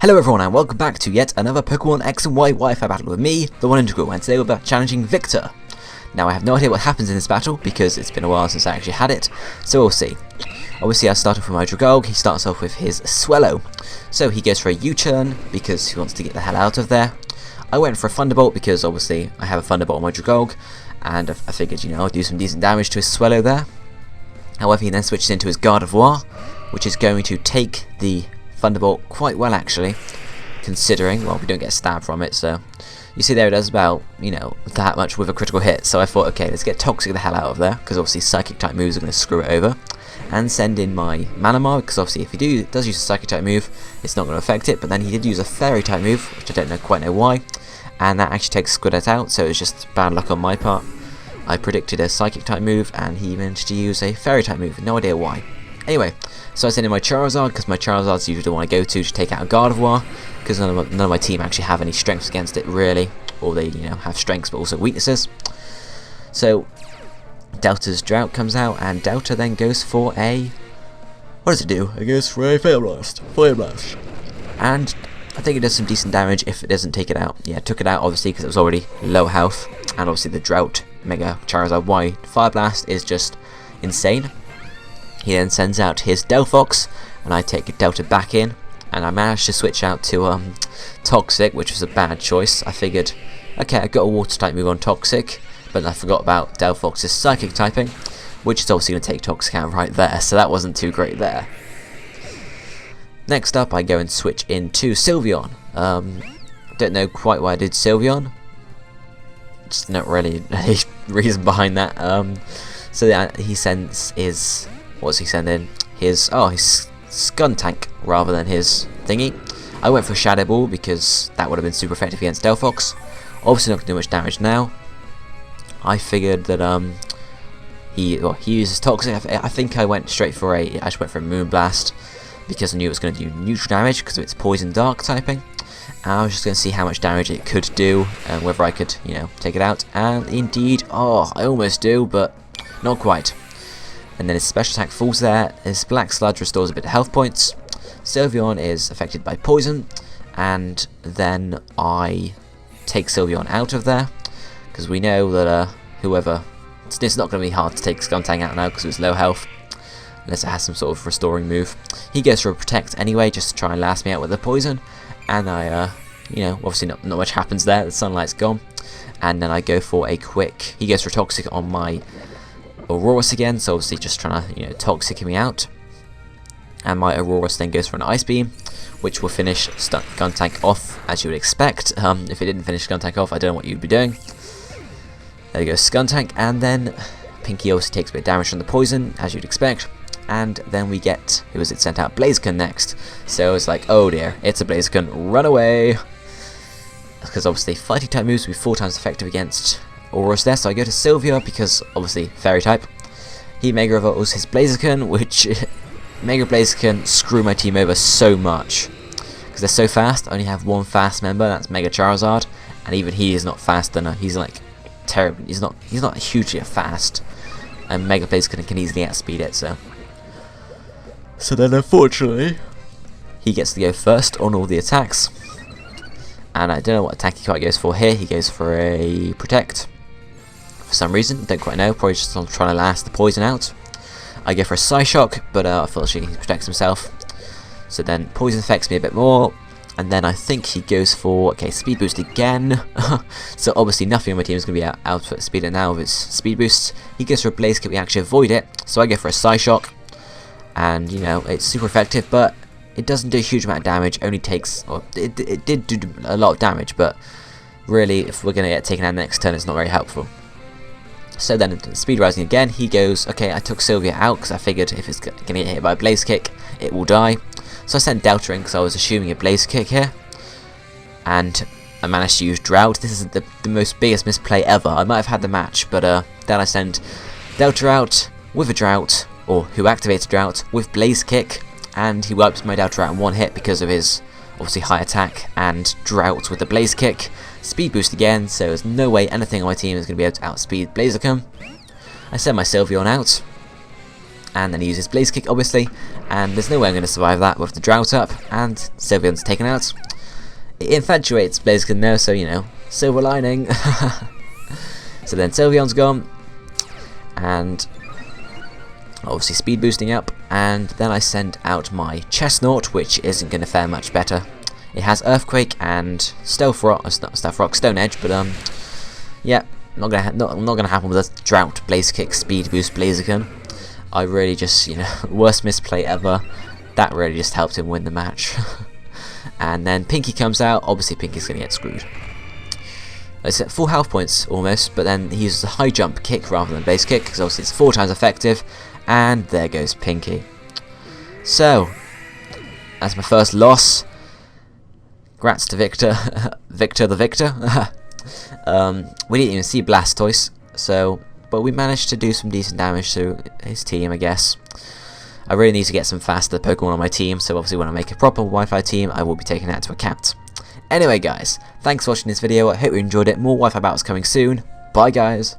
Hello everyone and welcome back to yet another Pokemon X and Y Wi-Fi battle with me, the One Integral, and today we're challenging Victor. Now I have no idea what happens in this battle because it's been a while since I actually had it, so we'll see. Obviously I start off with my Dragolg. He starts off with his Swellow. So he goes for a U-turn because he wants to get the hell out of there. I went for a Thunderbolt because obviously I have a Thunderbolt on my Dragolg, and I figured, you know, I'll do some decent damage to his Swellow there. However, he then switches into his Gardevoir, which is going to take the Thunderbolt quite well actually, considering, well, we don't get stabbed from it, so you see there it does about, you know, that much with a critical hit. So I thought, okay, let's get Toxic the hell out of there, because obviously Psychic type moves are going to screw it over, and send in my Manamar, because obviously if he does use a Psychic type move, it's not going to affect it. But then he did use a Fairy type move, which I don't quite know why, and that actually takes Squidward out, so it was just bad luck on my part. I predicted a Psychic type move, and he managed to use a Fairy type move, no idea why. Anyway, so I send in my Charizard, because my Charizard's usually the one I go to take out a Gardevoir, because none of my team actually have any strengths against it, really. Or they, you know, have strengths but also weaknesses. So, Delta's Drought comes out, and Delta then goes for a... what does it do? It goes for a Fire Blast. And I think it does some decent damage if it doesn't take it out. Yeah, it took it out, obviously, because it was already low health. And obviously the Drought Mega Charizard Y Fire Blast is just insane. He then sends out his Delphox, and I take Delta back in, and I managed to switch out to Toxic, which was a bad choice. I figured, okay, I got a Water type move on Toxic, but I forgot about Delphox's Psychic typing, which is obviously going to take Toxic out right there, so that wasn't too great there. Next up, I go and switch into Sylveon. Don't know quite why I did Sylveon. Just not really any reason behind that. So yeah, he sends his... what's he sending? His Skuntank rather than his thingy. I went for Shadow Ball because that would have been super effective against Delphox. Obviously not going to do much damage now. I figured that he uses Toxic. I think I went straight for I just went for a Moonblast because I knew it was going to do neutral damage because of its Poison Dark typing. And I was just going to see how much damage it could do and whether I could, you know, take it out. And indeed, I almost do, but not quite. And then his special attack falls there. His Black Sludge restores a bit of health points. Sylveon is affected by poison, and then I take Sylveon out of there because we know that it's not going to be hard to take Skuntank out now because it's low health, unless it has some sort of restoring move. He goes for a Protect anyway, just to try and last me out with the poison, and I, you know, obviously not much happens there. The sunlight's gone, and then I go for a quick. He goes for a Toxic on my Aurorus again, so obviously just trying to, you know, Toxic me out. And my Aurorus then goes for an Ice Beam, which will finish Skuntank off, as you would expect. If it didn't finish Skuntank off, I don't know what you'd be doing. There you go, Skuntank, and then Pinky also takes a bit of damage from the poison, as you'd expect. And then we get, who was it sent out? Blaziken next. So it's like, oh dear, it's a Blaziken, run away! Because obviously fighting type moves will be 4 times effective against Aurorus there, so I go to Sylvia because obviously Fairy type. He Mega Evolves his Blaziken, which Mega Blaziken screw my team over so much because they're so fast. I only have one fast member, that's Mega Charizard, and even he is not fast enough. He's like terrible. He's not hugely fast, and Mega Blaziken can easily outspeed it. So then unfortunately he gets to go first on all the attacks, and I don't know what attack he quite goes for here. He goes for a Protect. For some reason, don't quite know, probably just trying to last the poison out. I go for a Psyshock, but unfortunately he protects himself. So then poison affects me a bit more, and then I think he goes for, okay, Speed Boost again. So obviously nothing on my team is going to be out for speed now with his Speed Boost. He goes for a Blaze Kick, we actually avoid it, so I go for a Psyshock. And, you know, it's super effective, but it doesn't do a huge amount of damage, only takes, or it did do a lot of damage, but really, if we're going to get taken out next turn, it's not very helpful. So then, Speed Rising again, he goes, okay, I took Sylvia out because I figured if it's going to get hit by a Blaze Kick, it will die. So I sent Delta in because I was assuming a Blaze Kick here. And I managed to use Drought. This is the most biggest misplay ever. I might have had the match, but then I sent Delta out with a Drought, or who activates Drought, with Blaze Kick, and he wipes my Delta out in one hit because of his, obviously, high attack and Drought with the Blaze Kick. Speed Boost again, so there's no way anything on my team is going to be able to outspeed Blaziken. I send my Sylveon out, and then he uses Blaze Kick, obviously, and there's no way I'm going to survive that with the Drought up, and Sylveon's taken out. It infatuates Blaziken now, so, you know, silver lining. So then Sylveon's gone, and obviously speed boosting up, and then I send out my Chestnut, which isn't going to fare much better. It has Earthquake and Stealth Rock, not Stealth Rock, Stone Edge, but yeah, not gonna happen with a Drought Blaze Kick speed boost Blaziken. I really just, you know, worst misplay ever. That really just helped him win the match. And then Pinky comes out. Obviously, Pinky's gonna get screwed. It's at full health points almost, but then he uses a high jump kick rather than base kick because obviously it's 4 times effective. And there goes Pinky. So that's my first loss. Grats to Victor. Victor the Victor. We didn't even see Blastoise, but we managed to do some decent damage to his team, I guess. I really need to get some faster Pokemon on my team, so obviously when I make a proper Wi-Fi team, I will be taking that into account. Anyway guys, thanks for watching this video, I hope you enjoyed it. More Wi-Fi battles coming soon. Bye guys.